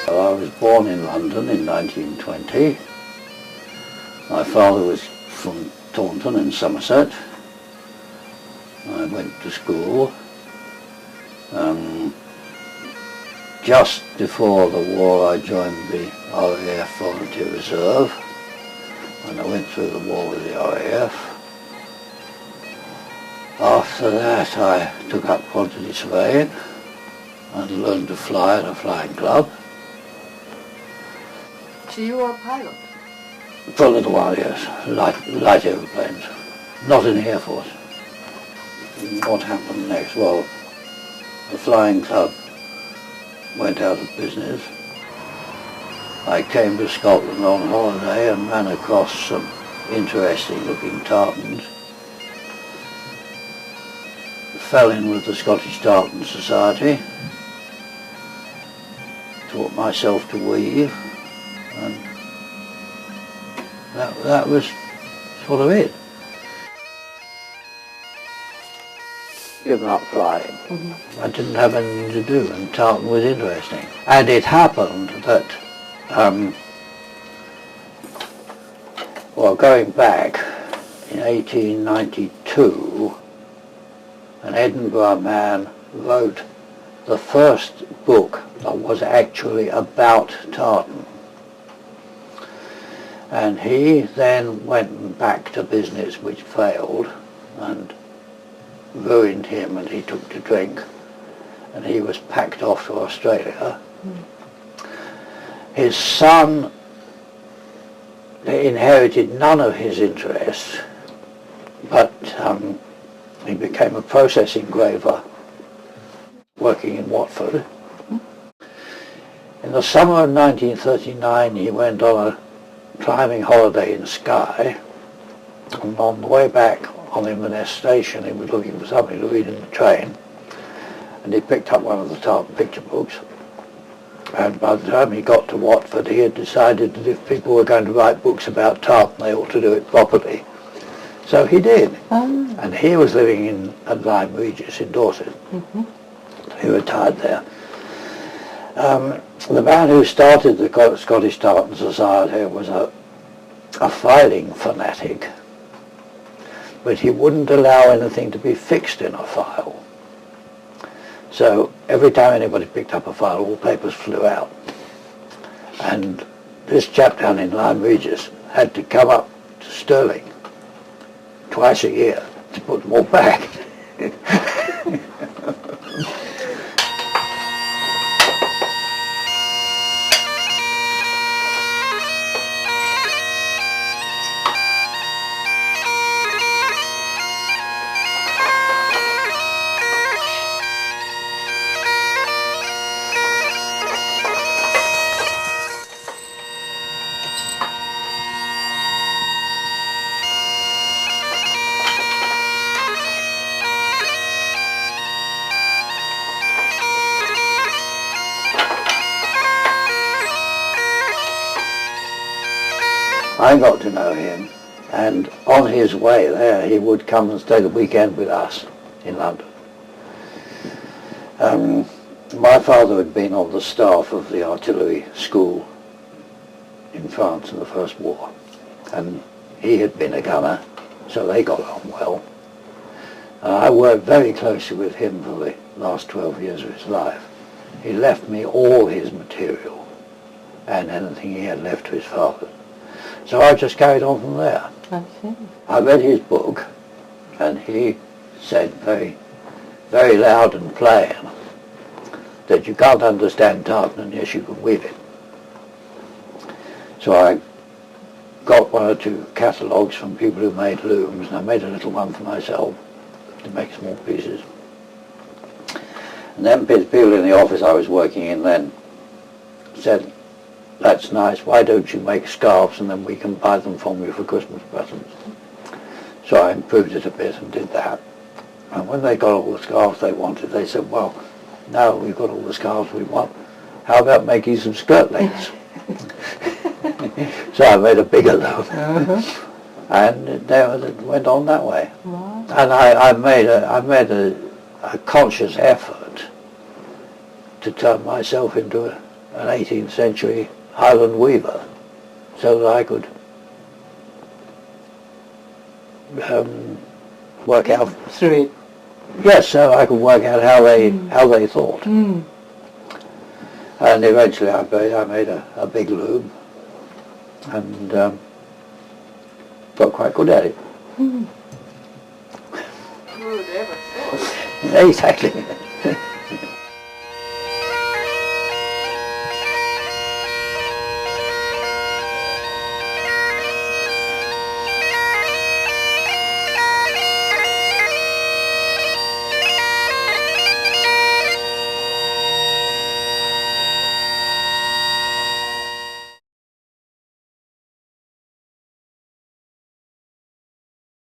Well, I was born in London in 1920. My father was from Tartan in Somerset. I went to school. Just before the war I joined the RAF Volunteer Reserve, and I went through the war with the RAF. After that I took up quantity surveying and learned to fly at a flying club. So you were a pilot? For a little while, yes. Light aeroplanes. Not in the Air Force. What happened next? Well, the flying club went out of business. I came to Scotland on holiday and ran across some interesting looking tartans. Fell in with the Scottish Tartan Society. Taught myself to weave, and that was sort of it. Given up flying. Mm-hmm. I didn't have anything to do, and tartan was interesting. And it happened that, well, going back in 1892, an Edinburgh man wrote the first book that was actually about tartan. And he then went back to business, which failed and ruined him, and he took to drink, and he was packed off to Australia. His son inherited none of his interests, but he became a process engraver working in Watford. In the summer of 1939 he went on a climbing holiday in Skye, and on the way back on Inverness station he was looking for something to read in the train, and he picked up one of the Tartan picture books, and by the time he got to Watford he had decided that if people were going to write books about tartan they ought to do it properly. So he did. And he was living at Lyme Regis in Dorset. Mm-hmm. He retired there. The man who started the Scottish Tartan Society was a filing fanatic, but he wouldn't allow anything to be fixed in a file. So every time anybody picked up a file, all papers flew out. And this chap down in Lyme Regis had to come up to Stirling twice a year to put them all back. I got to know him, and on his way there he would come and stay the weekend with us in London. My father had been on the staff of the artillery school in France in the First War, and he had been a gunner, so they got on well. I worked very closely with him for the last 12 years of his life. He left me all his material and anything he had left to his father. So I just carried on from there. I see. I read his book, and he said very, very loud and plain that you can't understand tartan unless you can weave it. So I got one or two catalogues from people who made looms, and I made a little one for myself to make small pieces. And then people in the office I was working in then said, "That's nice, why don't you make scarves and then we can buy them from you for Christmas presents?" So I improved it a bit and did that. And when they got all the scarves they wanted, they said, "Well, now we've got all the scarves we want, how about making some skirt lengths?" So I made a bigger load. And it went on that way. Wow. And I made a conscious effort to turn myself into an 18th century Highland weaver, so that I could work out through it. Yes, so I could work out how they thought. Mm. And eventually I made a big loom and got quite good at it. Mm. Who would ever thought? Exactly.